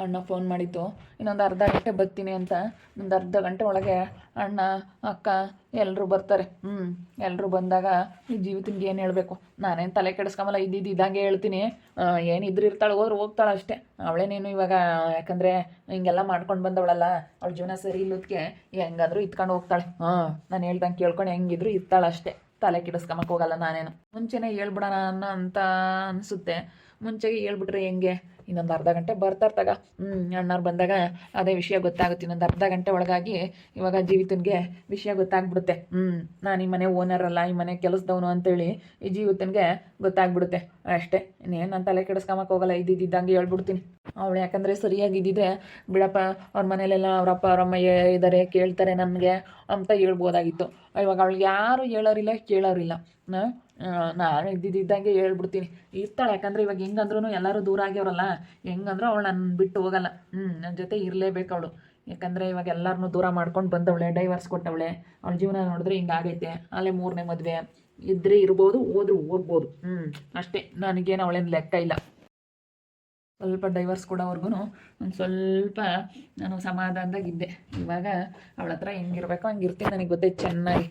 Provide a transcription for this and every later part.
ಅಣ್ಣ ಫೋನ್ ಮಾಡಿತ್ತು ಇನ್ನೊಂದು ಅರ್ಧ ಗಂಟೆ ಬರ್ತೀನಿ ಅಂತ. ಒಂದು ಅರ್ಧ ಗಂಟೆ ಒಳಗೆ ಅಣ್ಣ ಅಕ್ಕ ಎಲ್ಲರೂ ಬರ್ತಾರೆ. ಎಲ್ಲರೂ ಬಂದಾಗ ಈ ಜೀವಿತನಿಗೆ ಏನು ಹೇಳಬೇಕು, ನಾನೇನು ತಲೆ ಕೆಡಿಸ್ಕೊಂಬಲ್ಲ, ಇದ್ದಂಗೆ ಹೇಳ್ತೀನಿ. ಏನಿದ್ರು ಇರ್ತಾಳೆ, ಹೋಗ್ತಾಳೆ ಅಷ್ಟೇ. ಅವಳೇನೇನು ಇವಾಗ, ಯಾಕಂದರೆ ಹಿಂಗೆಲ್ಲ ಮಾಡ್ಕೊಂಡು ಬಂದವಳಲ್ಲ, ಅವಳ ಜೀವನ ಸರಿ ಇಲ್ಲದಕ್ಕೆ ಹೆಂಗಾದರೂ ಇತ್ಕೊಂಡು ಹೋಗ್ತಾಳೆ. ನಾನು ಹೇಳ್ದಂಗೆ ಕೇಳ್ಕೊಂಡು ಹೆಂಗಿದ್ರು ಇರ್ತಾಳೆ ಅಷ್ಟೇ. ತಲೆ ಕೆಡಿಸ್ಕೊಂಬಕ್ಕೆ ಹೋಗಲ್ಲ ನಾನೇನು. ಮುಂಚೆನೇ ಹೇಳ್ಬಿಡೋಣ ಅಂತ ಅನಿಸುತ್ತೆ. ಮುಂಚೆಗೆ ಹೇಳ್ಬಿಟ್ರೆ ಹೆಂಗೆ? ಇನ್ನೊಂದು ಅರ್ಧ ಗಂಟೆ ಬರ್ತಾರೆ ತಗ. ಅಣ್ಣವ್ರು ಬಂದಾಗ ಅದೇ ವಿಷಯ ಗೊತ್ತಾಗುತ್ತೆ. ಇನ್ನೊಂದು ಅರ್ಧ ಗಂಟೆ ಒಳಗಾಗಿ ಇವಾಗ ಜೀವಿತನಿಗೆ ವಿಷಯ ಗೊತ್ತಾಗ್ಬಿಡುತ್ತೆ. ನಾನು ಈ ಮನೆ ಓನರ್ ಅಲ್ಲ, ಈ ಮನೆ ಕೆಲಸದವನು ಅಂತೇಳಿ ಈ ಜೀವಿತನಿಗೆ ಗೊತ್ತಾಗ್ಬಿಡುತ್ತೆ ಅಷ್ಟೇ. ಇನ್ನೇನು ನಾನು ತಲೆ ಕೆಡಿಸ್ಕೊಂಬಕ್ಕೆ ಹೋಗಲ್ಲ, ಇದ್ದಿದ್ದಂಗೆ ಹೇಳ್ಬಿಡ್ತೀನಿ. ಅವಳು ಯಾಕಂದರೆ ಸರಿಯಾಗಿದ್ದಿದ್ರೆ ಬಿಡಪ್ಪ, ಅವ್ರ ಮನೇಲೆಲ್ಲ ಅವರಪ್ಪ ಅವರಮ್ಮ ಇದ್ದಾರೆ, ಕೇಳ್ತಾರೆ ನನಗೆ ಅಂತ ಹೇಳ್ಬೋದಾಗಿತ್ತು. ಇವಾಗ ಅವಳಿಗೆ ಯಾರು ಹೇಳೋರಿಲ್ಲ, ಕೇಳೋರಿಲ್ಲ. ನಾನು ಇದ್ದಿದ್ದಂಗೆ ಹೇಳ್ಬಿಡ್ತೀನಿ. ಇರ್ತಾಳೆ, ಯಾಕಂದರೆ ಇವಾಗ ಹೆಂಗಂದ್ರೂ ಎಲ್ಲರೂ ದೂರ ಆಗ್ಯವ್ರಲ್ಲ, ಹೆಂಗಂದ್ರೂ ಅವಳು ನನ್ನ ಬಿಟ್ಟು ಹೋಗಲ್ಲ. ನನ್ನ ಜೊತೆ ಇರಲೇಬೇಕು ಅವಳು. ಯಾಕಂದರೆ ಇವಾಗ ಎಲ್ಲರನ್ನೂ ದೂರ ಮಾಡ್ಕೊಂಡು ಬಂದವಳೆ, ಡೈವರ್ಸ್ ಕೊಟ್ಟವಳೆ. ಅವಳ ಜೀವನ ನೋಡಿದ್ರೆ ಹಿಂಗಾಗೈತೆ. ಅಲ್ಲೇ 3ನೇ ಮದುವೆ. ಇದ್ದರೆ ಇರ್ಬೋದು, ಹೋದ್ರೂ ಹೋಗ್ಬೋದು. ಅಷ್ಟೇ. ನನಗೇನು ಅವಳೇನು ಲೆಕ್ಕ ಇಲ್ಲ. ಸ್ವಲ್ಪ ಡೈವರ್ಸ್ ಕೊಡೋವರೆಗೂ ಒಂದು ಸ್ವಲ್ಪ ನಾನು ಸಮಾಧಾನದಾಗಿದ್ದೆ. ಇವಾಗ ಅವಳ ಹತ್ರ ಹೆಂಗಿರ್ಬೇಕು ಹಂಗಿರ್ತೀನಿ. ನನಗೆ ಗೊತ್ತೈತೆ ಚೆನ್ನಾಗಿ.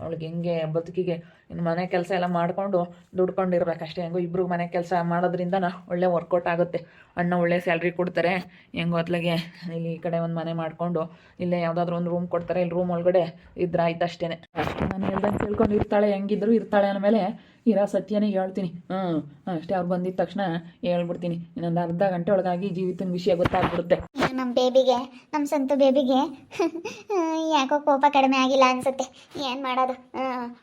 ಅವಳಿಗೆ ಹೆಂಗೆ ಬದುಕಿಗೆ ಇನ್ನು ಮನೆ ಕೆಲಸ ಎಲ್ಲ ಮಾಡಿಕೊಂಡು ದುಡ್ಕೊಂಡಿರ್ಬೇಕು ಅಷ್ಟೇ. ಹೆಂಗೋ ಇಬ್ಬರು ಮನೆ ಕೆಲಸ ಮಾಡೋದ್ರಿಂದ ಒಳ್ಳೆ ವರ್ಕೌಟ್ ಆಗುತ್ತೆ. ಅಣ್ಣ ಒಳ್ಳೆ ಸ್ಯಾಲ್ರಿ ಕೊಡ್ತಾರೆ. ಹೆಂಗೋ ಹೊತ್ಲಾಗೆ ಇಲ್ಲಿ ಈ ಕಡೆ ಒಂದು ಮನೆ ಮಾಡಿಕೊಂಡು ಇಲ್ಲೇ ಯಾವುದಾದ್ರೂ ಒಂದು ರೂಮ್ ಕೊಡ್ತಾರೆ, ಇಲ್ಲಿ ರೂಮ್ ಒಳಗಡೆ ಇದ್ರೆ ಆಯ್ತು ಅಷ್ಟೇ. ಅಷ್ಟೇ. ನಾನು ಹೇಳ್ದಂಗೆ ಕೇಳ್ಕೊಂಡು ಇರ್ತಾಳೆ, ಹೆಂಗಿದ್ರು ಇರ್ತಾಳೆ. ಆಮೇಲೆ ಇರೋ ಸತ್ಯನೇ ಹೇಳ್ತೀನಿ. ಅಷ್ಟೇ. ಅವ್ರು ಬಂದಿದ್ದ ತಕ್ಷಣ ಹೇಳ್ಬಿಡ್ತೀನಿ. ಇನ್ನೊಂದು ಅರ್ಧ ಗಂಟೆ ಒಳಗಾಗಿ ಜೀವಿತನ ವಿಷಯ ಗೊತ್ತಾಗ್ಬಿಡುತ್ತೆ. ನಮ್ಮ ಬೇಬಿಗೆ, ನಮ್ಮ ಸಂತು ಬೇಬಿಗೆ ಯಾಕೋ ಕೋಪ ಕಡಿಮೆ ಆಗಿಲ್ಲ ಅನ್ಸುತ್ತೆ. ಏನು ಮಾಡೋದು,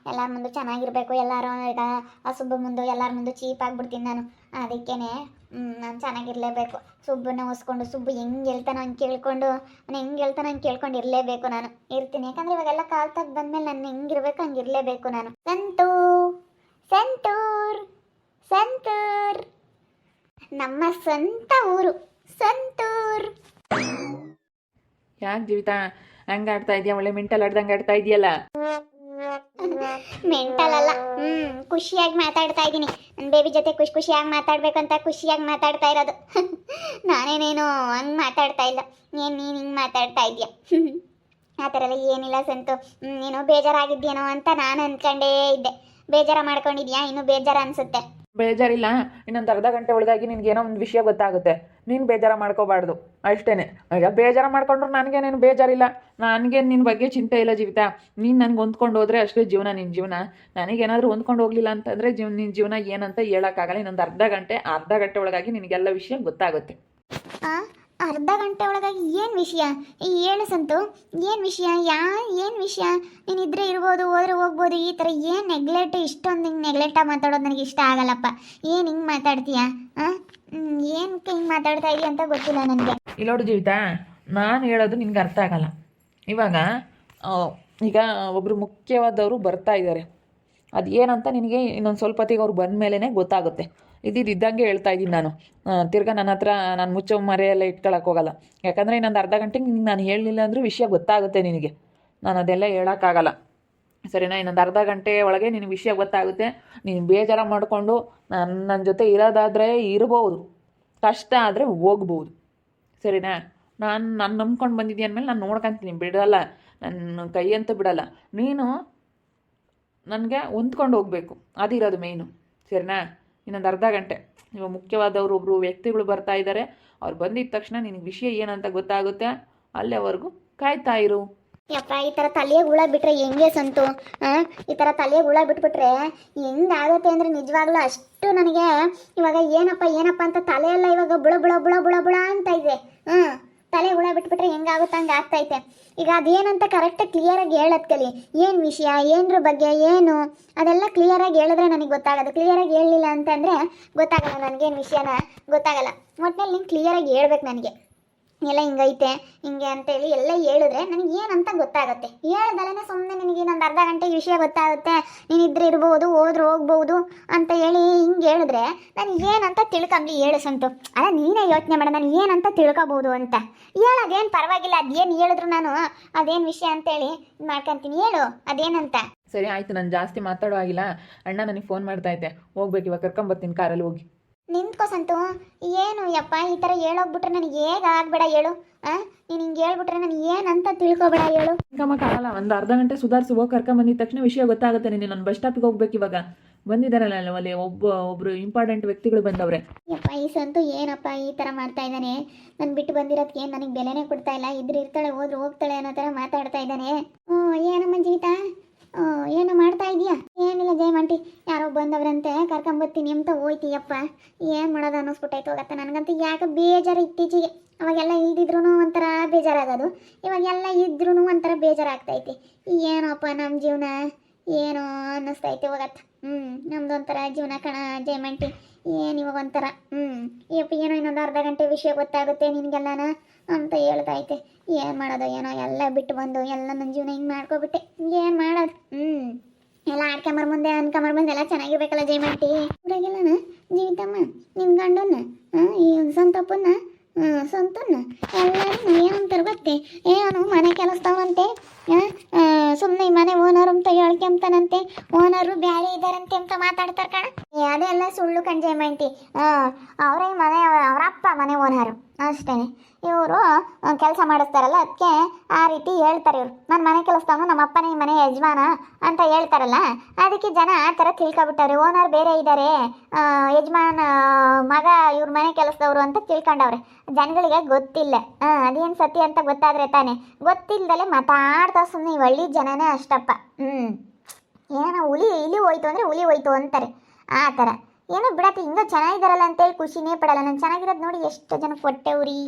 ಎಲ್ಲರ ಮುಂದೆ ಚೆನ್ನಾಗಿರ್ಬೇಕು. ಎಲ್ಲರೂ ಈಗ ಆ ಸುಬ್ಬ ಮುಂದೆ ಎಲ್ಲರ ಮುಂದೆ ಚೀಪ್ ಆಗಿಬಿಡ್ತೀನಿ ನಾನು. ಅದಕ್ಕೇನೆ ನಾನು ಚೆನ್ನಾಗಿರಲೇಬೇಕು. ಸುಬ್ಬನ ಹೊಸ್ಕೊಂಡು ಸುಬ್ಬು ಹೆಂಗೆ ಹೇಳ್ತಾನೋ ಹಂಗೆ ಕೇಳ್ಕೊಂಡು, ನಾನು ಹೆಂಗೆ ಹೇಳ್ತಾನೋ ಹಂಗೆ ಕೇಳ್ಕೊಂಡು ಇರಲೇಬೇಕು. ನಾನು ಇರ್ತೀನಿ. ಯಾಕಂದರೆ ಇವಾಗೆಲ್ಲ ಕಾಲ್ ತಗ ಬಂದಮೇಲೆ ನಾನು ಹೆಂಗಿರ್ಬೇಕು ಹಂಗೆ ಇರಲೇಬೇಕು ನಾನು. ಸಂತೂರ್ ನಮ್ಮ ಸ್ವಂತ ಊರು ಸಂತೂರ್. ಯಾಕೆ ಜೀವಿತ ಹಂಗೆ ಆಡ್ತಾ ಇದೆಯಾ? ಒಳ್ಳೆ ಮೆಂಟಲ್ ಆಡ್ದಂಗೆ ಆಡ್ತಾ ಇದೆಯಲ್ಲ. ಮೆಂಟಲ್ ಅಲ್ಲ, ಖುಷಿಯಾಗಿ ಮಾತಾಡ್ತಾ ಇದ್ದೀನಿ. ನನ್ನ ಬೇಬಿ ಜೊತೆ ಖುಷಿಯಾಗಿ ಮಾತಾಡ್ಬೇಕಂತ ಖುಷಿಯಾಗಿ ಮಾತಾಡ್ತಾ ಇರೋದು. ನಾನೇನೇನು ಹಂಗೆ ಮಾತಾಡ್ತಾ ಇಲ್ಲ. ನೀನು ಹಿಂಗೆ ಮಾತಾಡ್ತಾ ಇದೆಯಾ? ಆ ಥರ ಎಲ್ಲ ಏನಿಲ್ಲ ಸಂತು. ನೀನು ಬೇಜಾರಾಗಿದ್ದೇನೋ ಅಂತ ನಾನು ಅಂದ್ಕೊಂಡೇ ಇದ್ದೆ. ಬೇಜಾರ ಮಾಡ್ಕೊಂಡಿದ್ಯಾ? ಇನ್ನೂ ಬೇಜಾರ ಅನಿಸುತ್ತೆ. ಬೇಜಾರಿಲ್ಲ. ಇನ್ನೊಂದು ಅರ್ಧ ಗಂಟೆ ಒಳಗಾಗಿ ನಿನ್ಗೇನೋ ಒಂದು ವಿಷಯ ಗೊತ್ತಾಗುತ್ತೆ. ನೀನು ಬೇಜಾರ ಮಾಡ್ಕೋಬಾರ್ದು ಅಷ್ಟೇ. ಈಗ ಬೇಜಾರ ಮಾಡ್ಕೊಂಡ್ರು ನನಗೇನೇನು ಬೇಜಾರಿಲ್ಲ. ನನಗೇನು ನಿನ್ನ ಬಗ್ಗೆ ಚಿಂತೆ ಇಲ್ಲ ಜೀವಿತ. ನೀನು ನನಗೆ ಹೊಂದ್ಕೊಂಡು ಹೋದರೆ ಅಷ್ಟೇ ಜೀವನ, ನಿನ್ನ ಜೀವನ. ನನಗೇನಾದರೂ ಹೊಂದ್ಕೊಂಡು ಹೋಗಲಿಲ್ಲ ಅಂತಂದರೆ ನಿನ್ನ ಜೀವನ ಏನಂತ ಹೇಳೋಕ್ಕಾಗಲ್ಲ. ಇನ್ನೊಂದು ಅರ್ಧ ಗಂಟೆ ಒಳಗಾಗಿ ನಿನಗೆಲ್ಲ ವಿಷಯ ಗೊತ್ತಾಗುತ್ತೆ. ಅರ್ಧ ಗಂಟೆ ಒಳಗಾಗಿ ಏನು ವಿಷಯ? ಹೇಳು ಸಂತು, ಏನು ವಿಷಯ? ಏನು ವಿಷಯ? ನೀನಿದ್ರೆ ಇರ್ಬೋದು, ಹೋದ್ರೆ ಹೋಗ್ಬೋದು. ಈ ಥರ ಏನು ನೆಗ್ಲೆಕ್ಟ್, ಇಷ್ಟೊಂದು ಹಿಂಗೆ ನೆಗ್ಲೆಕ್ಟಾಗಿ ಮಾತಾಡೋದು ನನಗೆ ಇಷ್ಟ ಆಗಲ್ಲಪ್ಪ. ಏನು ಹಿಂಗೆ ಮಾತಾಡ್ತೀಯಾ? ಏನಕ್ಕೆ ಹಿಂಗೆ ಮಾತಾಡ್ತಾ ಇದೀಯ ಅಂತ ಗೊತ್ತಿಲ್ಲ ನನಗೆ. ಇಲ್ಲೋಡು ಜೀವಿತ, ನಾನು ಹೇಳೋದು ನಿನ್ಗೆ ಅರ್ಥ ಆಗಲ್ಲ. ಈಗ ಒಬ್ಬರು ಮುಖ್ಯವಾದವರು ಬರ್ತಾ ಇದ್ದಾರೆ. ಅದು ಏನಂತ ನಿನಗೆ ಇನ್ನೊಂದು ಸ್ವಲ್ಪ ಹೊತ್ತಿಗೆ ಅವ್ರು ಬಂದ ಮೇಲೇ ಗೊತ್ತಾಗುತ್ತೆ. ಇದ್ದಂಗೆ ಹೇಳ್ತಾ ಇದ್ದೀನಿ ನಾನು. ತಿರ್ಗಾ ನನ್ನ ಹತ್ರ ನಾನು ಮುಚ್ಚೋ ಮರೆಯೆಲ್ಲ ಇಟ್ಕೊಳಕ್ಕೆ ಹೋಗಲ್ಲ. ಯಾಕಂದರೆ ಇನ್ನೊಂದು ಅರ್ಧ ಗಂಟೆಗೆ ನಿನಗೆ ನಾನು ಹೇಳಲಿಲ್ಲ ಅಂದರೂ ವಿಷಯ ಗೊತ್ತಾಗುತ್ತೆ ನಿನಗೆ. ನಾನು ಅದೆಲ್ಲ ಹೇಳೋಕ್ಕಾಗಲ್ಲ, ಸರಿನಾ? ಇನ್ನೊಂದು ಅರ್ಧ ಗಂಟೆ ಒಳಗೆ ನಿನಗೆ ವಿಷಯ ಗೊತ್ತಾಗುತ್ತೆ. ನೀನು ಬೇಜಾರ ಮಾಡಿಕೊಂಡು ನನ್ನ ಜೊತೆ ಇರೋದಾದರೆ ಇರ್ಬೋದು, ಕಷ್ಟ ಆದರೆ ಹೋಗ್ಬೋದು, ಸರಿನಾ? ನಾನು ನಂಬ್ಕೊಂಡು ಬಂದಿದ್ದೀನಿ ಅಂದಮೇಲೆ ನಾನು ನೋಡ್ಕೊತೀನಿ, ಬಿಡಲ್ಲ. ನನ್ನ ಕೈ ಅಂತ ಬಿಡಲ್ಲ. ನೀನು ನನಗೆ ಹೊಂದ್ಕೊಂಡು ಹೋಗಬೇಕು, ಅದಿರೋದು ಮೇಯ್ನು, ಸರಿನಾ? ಇನ್ನೊಂದು ಅರ್ಧ ಗಂಟೆ. ಇವಾಗ ಮುಖ್ಯವಾದವರು ಒಬ್ಬರು ವ್ಯಕ್ತಿಗಳು ಬರ್ತಾ ಇದ್ದಾರೆ. ಅವ್ರು ಬಂದಿದ್ದ ತಕ್ಷಣ ನಿನಗೆ ವಿಷಯ ಏನಂತ ಗೊತ್ತಾಗುತ್ತೆ. ಅಲ್ಲಿವರೆಗೂ ಕಾಯ್ತಾ ಇರು. ಯಪ್ಪ, ಈ ಥರ ತಲೆಗೆ ಹುಳ ಬಿಟ್ಟರೆ ಹೆಂಗೆ ಸಂತು? ಈ ಥರ ತಲೆಗೆ ಹುಳ ಬಿಟ್ಬಿಟ್ರೆ ಹೆಂಗಾಗುತ್ತೆ ಅಂದರೆ ನಿಜವಾಗ್ಲೂ ಅಷ್ಟು ನನಗೆ ಇವಾಗ ಏನಪ್ಪ ಅಂತ ತಲೆಯೆಲ್ಲ ಇವಾಗ ಬುಳ ಅಂತ ಇದೆ. ತಲೆ ಹುಳ ಬಿಟ್ಬಿಟ್ರೆ ಹೆಂಗಾಗುತ್ತೆ ಹಂಗೆ ಆಗ್ತೈತೆ. ಈಗ ಅದೇನಂತ ಕರೆಕ್ಟಾಗಿ ಕ್ಲಿಯರಾಗಿ ಹೇಳೋದು ಕಲಿ. ಏನು ವಿಷಯ, ಏನರ ಬಗ್ಗೆ, ಏನು ಅದೆಲ್ಲ ಕ್ಲಿಯರಾಗಿ ಹೇಳಿದ್ರೆ ನನಗೆ ಗೊತ್ತಾಗೋದು. ಕ್ಲಿಯರಾಗಿ ಹೇಳಲಿಲ್ಲ ಅಂತಂದರೆ ಗೊತ್ತಾಗಲ್ಲ ನನಗೇನು ವಿಷಯನ ಗೊತ್ತಾಗಲ್ಲ. ಒಟ್ಟಿನಲ್ಲಿ ನೀನು ಕ್ಲಿಯರಾಗಿ ಹೇಳ್ಬೇಕು ನನಗೆ. ಎಲ್ಲ ಹಿಂಗೈತೆ ಹಿಂಗೆ ಅಂತೇಳಿ ಎಲ್ಲ ಹೇಳಿದ್ರೆ ನನಗೆ ಏನಂತ ಗೊತ್ತಾಗುತ್ತೆ. ಹೇಳ್ದಲ್ಲೇ ಸುಮ್ಮನೆ ನಿನಗೆ ಇನ್ನೊಂದು ಅರ್ಧ ಗಂಟೆಗೆ ವಿಷಯ ಗೊತ್ತಾಗುತ್ತೆ, ನೀನಿದ್ರೆ ಇರ್ಬೋದು, ಹೋದ್ರೆ ಹೋಗ್ಬೋದು ಅಂತ ಹೇಳಿ ಹಿಂಗೆ ಹೇಳಿದ್ರೆ ನಾನು ಏನಂತ ತಿಳ್ಕೊಂಬ್ಲಿ? ಹೇಳು ಸಂತು. ಅಲ್ಲ, ನೀನೇ ಯೋಚನೆ ಮಾಡ, ನಾನು ಏನಂತ ತಿಳ್ಕೊಬೋದು ಅಂತ. ಹೇಳೋದೇನು ಪರವಾಗಿಲ್ಲ. ಅದೇನು ಹೇಳಿದ್ರು ನಾನು ಅದೇನು ವಿಷಯ ಅಂತೇಳಿ ಮಾಡ್ಕೊತೀನಿ. ಹೇಳು ಅದೇನಂತ. ಸರಿ ಆಯಿತು, ನಾನು ಜಾಸ್ತಿ ಮಾತಾಡೋ ಆಗಿಲ್ಲ. ಅಣ್ಣ ನನಗೆ ಫೋನ್ ಮಾಡ್ತಾ ಇದ್ದೆ, ಹೋಗ್ಬೇಕು. ಇವಾಗ ಕರ್ಕೊಂಬರ್ತೀನಿ ಕಾರಲ್ಲಿ ಹೋಗಿ. ನಿಂತ್ಕೋ ಸಂತು. ಏನು ಯಪ್ಪ ಈ ಥರ ಹೇಳೋಗ್ಬಿಟ್ರೆ ನನಗೆ ಹೇಗೆ ಆಗ್ಬೇಡ ಹೇಳು. ನೀನು ಹಿಂಗೆ ಹೇಳ್ಬಿಟ್ರೆ ನನಗೆ ಏನಂತ ತಿಳ್ಕೊಬೇಡ ಹೇಳು. ಆಗಲ್ಲ, ಒಂದು ಅರ್ಧ ಗಂಟೆ ಸುಧಾರಿಸಿ ಹೋಗಿ ಕರ್ಕೊಂಬಂದಿದ ತಕ್ಷಣ ವಿಷಯ ಗೊತ್ತಾಗುತ್ತೆ. ನೀನು ನನ್ನ ಬಸ್ ಸ್ಟಾಪಿಗೆ ಹೋಗ್ಬೇಕು. ಇವಾಗ ಬಂದಿದ್ದಾರಲ್ಲ ಅಲ್ಲಿ ಒಬ್ರು ಇಂಪಾರ್ಟೆಂಟ್ ವ್ಯಕ್ತಿಗಳು ಬಂದವ್ರೆ. ಯಪ್ಪ ಈ ಸಂತು ಏನಪ್ಪ ಈ ಥರ ಮಾಡ್ತಾ ಇದ್ದಾನೆ. ನಾನು ಬಿಟ್ಟು ಬಂದಿರೋದಕ್ಕೆ ನನಗೆ ಬೆಲೆನೇ ಕೊಡ್ತಾ ಇಲ್ಲ. ಇದ್ರೆ ಇರ್ತಾಳೆ, ಹೋದ್ರೆ ಹೋಗ್ತಾಳೆ ಅನ್ನೋ ಥರ ಮಾತಾಡ್ತಾ ಇದ್ದಾನೆ. ಏನಮ್ಮ ಜೀವಿತಾ, ಏನು ಮಾಡ್ತಾ ಇದೀಯಾ? ಏನಿಲ್ಲ ಜಯಮಂಟಿ, ಯಾರೋ ಬಂದವ್ರಂತೆ ಕರ್ಕೊಂಬರ್ತೀನಿ ಅಂತ ಹೋಯ್ತೀಯಪ್ಪ. ಏನು ಮಾಡೋದು ಅನ್ನಿಸ್ಬಿಟ್ಟಾಯ್ತು ಹೋಗತ್ತ. ನನಗಂತೂ ಯಾಕೆ ಬೇಜಾರು ಇತ್ತೀಚೆಗೆ. ಅವಾಗೆಲ್ಲ ಇಲ್ದಿದ್ರು ಒಂಥರ ಬೇಜಾರಾಗೋದು, ಇವಾಗೆಲ್ಲ ಇದ್ರೂ ಒಂಥರ ಬೇಜಾರಾಗ್ತೈತಿ. ಏನೋಪ್ಪ ನಮ್ಮ ಜೀವನ ಏನೋ ಅನ್ನಿಸ್ತೈತೆ ಹೋಗತ್ತ. ನಮ್ದು ಒಂಥರ ಜೀವನ ಕಣ ಜಯಮಂಟಿ. ಏನು ಇವಾಗ ಒಂಥರ ಯಪ್ಪ ಏನೋ ಇನ್ನೊಂದು ಅರ್ಧ ಗಂಟೆ ವಿಷಯ ಗೊತ್ತಾಗುತ್ತೆ ನಿನಗೆಲ್ಲನ ಅಂತ ಹೇಳ್ತೈತೆ. ಏನು ಮಾಡೋದು ಏನೋ, ಎಲ್ಲ ಬಿಟ್ಟು ಬಂದು ಎಲ್ಲ ನನ್ನ ಜೀವನ ಹಿಂಗೆ ಮಾಡ್ಕೊಬಿಟ್ಟೆ. ಏನು ಮಾಡೋದು? ಎಲ್ಲ ಆಡ್ಕೊಂಬರ್ ಮುಂದೆ ಅನ್ಕೊಂಬರ್ ಮುಂದೆ ಎಲ್ಲ ಚೆನ್ನಾಗಿರ್ಬೇಕಲ್ಲ ಜಯಮಂಟಿ. ಊರಾಗೆಲ್ಲನ ಜೀವಿತಮ್ಮ ನಿನ್ನ ಗಂಡನ್ನ ಈ ಸಂತಪ್ಪನ್ನ ಸಂತನ್ನ ಎಲ್ಲರೂ ಏನಂತಾರೆ ಗೊತ್ತೇ? ಏನು ಮನೆ ಕೆಲಸದವಂತೆ, ಸುಮ್ಮನೆ ಮನೆ ಓನರ್ ಅಂತ ಹೇಳ್ಕೊಂತಾನಂತೆ, ಓನರು ಬ್ಯಾರೆ ಇದ್ದಾರಂತೆ ಅಂತ ಮಾತಾಡ್ತಾರೆ ಕಣ. ಅದೆಲ್ಲ ಸುಳ್ಳು ಕಣ್ ಜಯಮಂಟಿ. ಅವರೇ ಮನೆ ಅವರಪ್ಪ ಮನೆ ಓನರು ಅಷ್ಟೇ. ಇವರು ಕೆಲಸ ಮಾಡಿಸ್ತಾರಲ್ಲ ಅದಕ್ಕೆ ಆ ರೀತಿ ಹೇಳ್ತಾರೆ ಇವರು. ನನ್ನ ಮನೆ ಕೆಲಸದವನು ನಮ್ಮ ಅಪ್ಪನೇ ಮನೆ ಯಜಮಾನ ಅಂತ ಹೇಳ್ತಾರಲ್ಲ, ಅದಕ್ಕೆ ಜನ ಆ ಥರ ತಿಳ್ಕೊಬಿಟ್ಟವ್ರೆ. ಓನರ್ ಬೇರೆ ಇದ್ದಾರೆ, ಯಜಮಾನ ಮಗ ಇವ್ರ ಮನೆ ಕೆಲಸದವರು ಅಂತ ತಿಳ್ಕೊಂಡವ್ರೆ. ಜನಗಳಿಗೆ ಗೊತ್ತಿಲ್ಲ. ಅದೇನು ಸತ್ಯ ಅಂತ ಗೊತ್ತಾದ್ರೆ ತಾನೆ. ಗೊತ್ತಿಲ್ಲದಲ್ಲೇ ಮಾತಾಡ್ತಾ ಸುಮ್ಮನೆ ಈ ಹಳ್ಳಿ ಜನನೇ ಅಷ್ಟಪ್ಪ. ಏನೋ ಇಲ್ಲಿ ಹೋಯ್ತು ಅಂದರೆ ಹುಲಿ ಹೋಯ್ತು ಅಂತಾರೆ ಆ ಥರ. ಏನೋ ಬಿಡತ್ತೆ, ಹಿಂಗೆ ಚೆನ್ನಾಗಿದ್ದಾರಲ್ಲ ಅಂತೇಳಿ ಖುಷಿನೇ ಪಡಲ್ಲ. ನಾನು ಚೆನ್ನಾಗಿರೋದು ನೋಡಿ ಎಷ್ಟು ಜನ ಹೊಟ್ಟೆ ಉರಿ.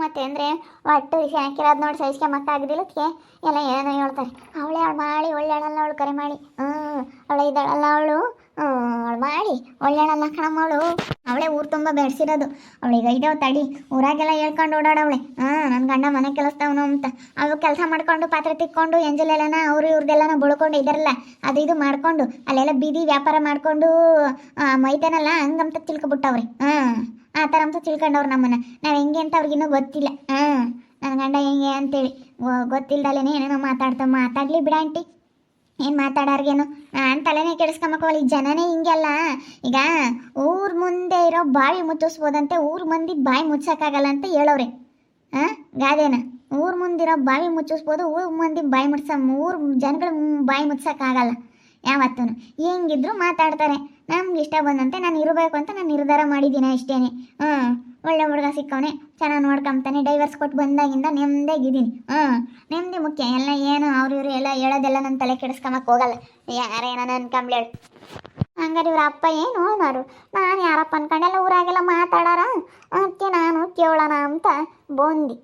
ಮತ್ತೆ ಅಂದರೆ ಒಟ್ಟು ಹಾಕಿರೋದು ನೋಡಿ ಸಹಿಸ್ಕೊಂಬಕ್ಕಾಗದಿಲ್ಲಕ್ಕೆ ಎಲ್ಲ ಏನೋ ಹೇಳ್ತಾರೆ. ಅವಳೇ ಮಾಡಿ ಒಳ್ಳೆಯಳಲ್ಲ ಅವಳು ಕರೆ ಮಾಡಿ, ಅವಳೇ ಇದ್ದಾಳಲ್ಲ ಅವಳು ಮಾಡಿ ಒಳ್ಳೆಯಳಲ್ಲ ಕಣಮ್ಮವಳು. ಅವಳೇ ಊರು ತುಂಬ ಬೆಳೆಸಿರೋದು. ಅವಳಿಗೆ ಇದಾವ ತಡಿ ಊರಾಗೆಲ್ಲ ಹೇಳ್ಕೊಂಡು ಓಡಾಡವಳೆ. ನನ್ನ ಗಂಡ ಮನೆ ಕೆಲಸದವನು ಅಂತ. ಅವಳು ಕೆಲಸ ಮಾಡ್ಕೊಂಡು ಪಾತ್ರೆ ತಿಕ್ಕೊಂಡು ಎಂಜಲೆಲ್ಲನ ಅವರು ಇವ್ರದ್ದೆಲ್ಲನ ಬಳ್ಕೊಂಡು ಇದಾರಲ್ಲ ಅದು ಇದು ಮಾಡ್ಕೊಂಡು ಅಲ್ಲೆಲ್ಲ ಬೀದಿ ವ್ಯಾಪಾರ ಮಾಡ್ಕೊಂಡು ಮೈದಾನಲ್ಲ ಹಂಗಂತ ತಿಳ್ಕೊಬಿಟ್ಟವ್ರೆ. ಆ ಥರ ಅಂತ ತಿಳ್ಕೊಂಡವ್ರು ನಮ್ಮನ್ನು. ನಾವು ಹೆಂಗೆ ಅಂತ ಅವ್ರಿಗಿನ್ನೂ ಗೊತ್ತಿಲ್ಲ. ನನ್ನ ಗಂಡ ಹೆಂಗೆ ಅಂತೇಳಿ ಗೊತ್ತಿಲ್ದಲ್ಲೇ ಏನೇನೋ ಮಾತಾಡಲಿ ಬಿಡ ಆಂಟಿ. ಏನು ಮಾತಾಡೋರ್ಗೇನು ನಾನು ತಲೆನೇ ಕೆಡಿಸ್ಕೊಂಬಕೋವಲ್ಲ. ಈ ಜನನೇ ಹಿಂಗೆಲ್ಲ. ಈಗ ಊರ ಮುಂದೆ ಇರೋ ಬಾವಿ ಮುಚ್ಚಿಸ್ಬೋದಂತೆ, ಊರು ಮಂದಿ ಬಾಯಿ ಮುಚ್ಚೋಕ್ಕಾಗಲ್ಲ ಅಂತ ಹೇಳೋರೆ. ಗಾದೆನ ಊರು ಮುಂದಿರೋ ಬಾವಿ ಮುಚ್ಚಿಸ್ಬೋದು, ಊರು ಮಂದಿ ಬಾಯಿ ಊರು ಜನಗಳು ಬಾಯಿ ಮುಚ್ಚೋಕ್ಕಾಗಲ್ಲ ಯಾವತ್ತೂ. ಹೆಂಗಿದ್ರು ಮಾತಾಡ್ತಾರೆ. ನಮ್ಗೆ ಇಷ್ಟ ಬಂದಂತೆ ನಾನು ಇರಬೇಕು ಅಂತ ನಾನು ನಿರ್ಧಾರ ಮಾಡಿದ್ದೀನಿ ಅಷ್ಟೇ. ಒಳ್ಳೆ ಹುಡುಗ ಸಿಕ್ಕವನೆ, ಚೆನ್ನಾಗಿ ನೋಡ್ಕೊಂತಾನೆ, ಡೈವರ್ಸ್ ಕೊಟ್ಟು ಬಂದಾಗಿಂದ ನೆಮ್ಮದಿಗಿದ್ದೀನಿ. ನೆಮ್ಮದಿ ಮುಖ್ಯ. ಎಲ್ಲ ಏನು ಅವ್ರು ಇವರು ಎಲ್ಲ ಹೇಳೋದೆಲ್ಲ ನನ್ನ ತಲೆ ಕೆಡಿಸ್ಕೊಂಬಕ್ಕೆ ಹೋಗಲ್ಲ. ಯಾರೇನ ಅನ್ಕೊಂಬ್ಲೇಳು. ಹಂಗಾರೆ ಇವ್ರ ಅಪ್ಪ ಏನು ಓನರು, ನಾನು ಯಾರಪ್ಪ ಅನ್ಕೊಂಡೆಲ್ಲ ಊರಾಗೆಲ್ಲ ಮಾತಾಡಾರ. ಅದಕ್ಕೆ ನಾನು ಕೇಳೋಣ ಅಂತ ಬಂದು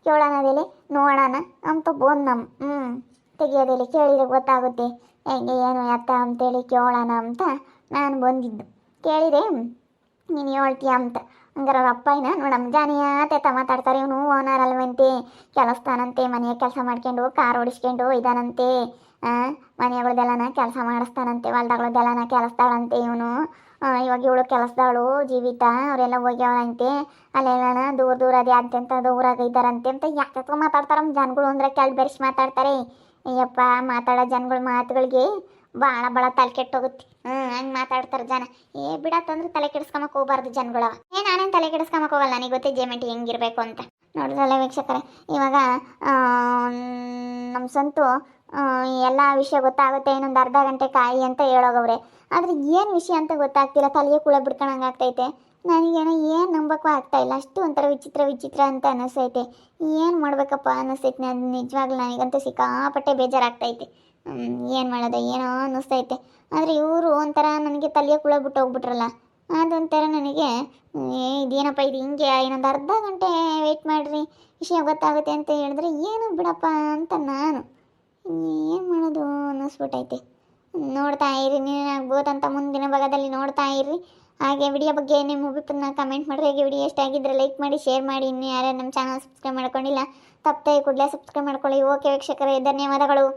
ಕೇಳೋಣದಲ್ಲಿ ನೋಡೋಣ ಅಂತ ಬಂದು ತೆಗಿಯೋದಲ್ಲಿ ಕೇಳಿದ್ರೆ ಗೊತ್ತಾಗುತ್ತೆ ಹೆಂಗೆ ಏನು ಎತ್ತ ಅಂತೇಳಿ ಕೇಳೋಣ ಅಂತ ನಾನು ಬಂದಿದ್ದು. ಕೇಳಿದೆ ನೀನು ಹೇಳ್ತೀಯ ಅಂತ. ಹಂಗಾರೆ ಅವ್ರ ಅಪ್ಪ ನೋಡಮ್ಮ ಜಾನಿಯ ತೆತ್ತ ಮಾತಾಡ್ತಾರೆ. ಇವನು ಓನರ್ ಅಲ್ವಂತೆ, ಕೆಲಸ್ತಾನಂತೆ, ಮನೆಯ ಕೆಲಸ ಮಾಡ್ಕೊಂಡು ಕಾರ್ ಓಡಿಸ್ಕೊಂಡು ಇದಾನಂತೆ, ಮನೆಗಳದೆಲ್ಲನ ಕೆಲಸ ಮಾಡಿಸ್ತಾನಂತೆ, ಹೊಲ್ದಗಳದೆಲ್ಲನ ಕೆಲಸ್ತಾಳಂತೆ ಇವನು. ಇವಾಗ ಇವಳು ಕೆಲಸದವಳು ಜೀವಿತ ಅವರೆಲ್ಲ ಹೋಗ್ಯಾವಂತೆ, ಅಲ್ಲೆಲ್ಲನ ದೂರ ಅದು ಅಂತ ಊರಾಗ ಇದ್ದಾರಂತೆ ಅಂತ ಯಾಕೆ ಮಾತಾಡ್ತಾರಮ್ಮ ಜನಗಳು ಅಂದರೆ ಕೆಳಗೆ ಬೆರೆಸಿ ಮಾತಾಡ್ತಾರೆ. ಅಯ್ಯಪ್ಪ ಮಾತಾಡೋ ಜನಗಳ ಮಾತುಗಳಿಗೆ ಭಾಳ ತಲೆ ಕೆಟ್ಟೋಗುತ್ತೆ. ಹಂಗೆ ಮಾತಾಡ್ತಾರೆ ಜನ. ಬಿಡತ್ತಂದ್ರೆ ತಲೆ ಕೆಡಿಸ್ಕೊಂಬಕ್ಕೆ ಹೋಗ್ಬಾರ್ದು ಜನಗಳವ. ನಾನೇನು ತಲೆ ಕೆಡಿಸ್ಕೊಂಬಕ್ಕೆ ಹೋಗಲ್ಲ. ನನಗೆ ಗೊತ್ತೇ ಜೇಮೆಂಟ್ ಹೆಂಗಿರ್ಬೇಕು ಅಂತ. ನೋಡಿದ್ರಲ್ಲ ವೀಕ್ಷಕರೇ, ಇವಾಗ ನಮ್ಮ ಸಂತು ಎಲ್ಲ ವಿಷಯ ಗೊತ್ತಾಗುತ್ತೆ, ಇನ್ನೊಂದು ಅರ್ಧ ಗಂಟೆ ಕಾಯಿ ಅಂತ ಹೇಳೋಗವ್ರೆ. ಆದರೆ ಏನು ವಿಷಯ ಅಂತ ಗೊತ್ತಾಗ್ತಿಲ್ಲ. ತಲೆಗೆ ಕುಳ ಬಿಡ್ಕೊಳಂಗೆ ಆಗ್ತೈತೆ. ನನಗೇನೋ ಏನು ನಂಬಕ್ಕೂ ಆಗ್ತಾಯಿಲ್ಲ. ಅಷ್ಟು ಒಂಥರ ವಿಚಿತ್ರ ಅಂತ ಅನ್ನಿಸ್ತೈತೆ. ಏನು ಮಾಡ್ಬೇಕಪ್ಪ ಅನ್ನಿಸ್ತೈತೆ. ನಾನು ನಿಜವಾಗ್ಲೂ ನನಗಂತೂ ಸಿಕ್ಕಾಪಟ್ಟೆ ಬೇಜಾರಾಗ್ತೈತೆ. ಏನು ಮಾಡೋದು ಏನೋ ಅನ್ನಿಸ್ತೈತೆ. ಆದರೆ ಇವರು ಒಂಥರ ನನಗೆ ತಲೆಗೆ ಕುಳ ಬಿಟ್ಟು ಹೋಗ್ಬಿಟ್ರಲ್ಲ, ಅದೊಂಥರ ನನಗೆ ಇದೇನಪ್ಪ ಇದು ಹಿಂಗೆ ಇನ್ನೊಂದು ಅರ್ಧ ಗಂಟೆ ವೆಯ್ಟ್ ಮಾಡಿರಿ ವಿಷಯ ಗೊತ್ತಾಗುತ್ತೆ ಅಂತ ಹೇಳಿದ್ರೆ ಏನು ಬಿಡಪ್ಪ ಅಂತ ನಾನು ಏನು ಮಾಡೋದು ಅನ್ನಿಸ್ಬಿಟ್ಟೈತೆ. ನೋಡ್ತಾ ಇರಿ, ನೀನಾಗ್ಬೋದಂತ ಮುಂದಿನ ಭಾಗದಲ್ಲಿ ನೋಡ್ತಾ ಇರ್ರಿ. ಹಾಗೆ ವಿಡಿಯೋ ಬಗ್ಗೆ ನಿಮ್ಮ ಅಭಿಪ್ರಾಯನ ಕಮೆಂಟ್ ಮಾಡಿರಿ. ಹಾಗೆ ವಿಡಿಯೋ ಇಷ್ಟ ಆಗಿದ್ದರೆ ಲೈಕ್ ಮಾಡಿ, ಶೇರ್ ಮಾಡಿ. ಇನ್ನು ಯಾರ್ಯಾರು ನಮ್ಮ ಚಾನಲ್ ಸಬ್ಸ್ಕ್ರೈಬ್ ಮಾಡ್ಕೊಂಡಿಲ್ಲ ತಪ್ಪದೆ ಕೂಡಲೇ ಸಬ್ಸ್ಕ್ರೈಬ್ ಮಾಡ್ಕೊಳ್ಳಿ. ಓಕೆ ವೀಕ್ಷಕರೇ, ಧನ್ಯವಾದಗಳು.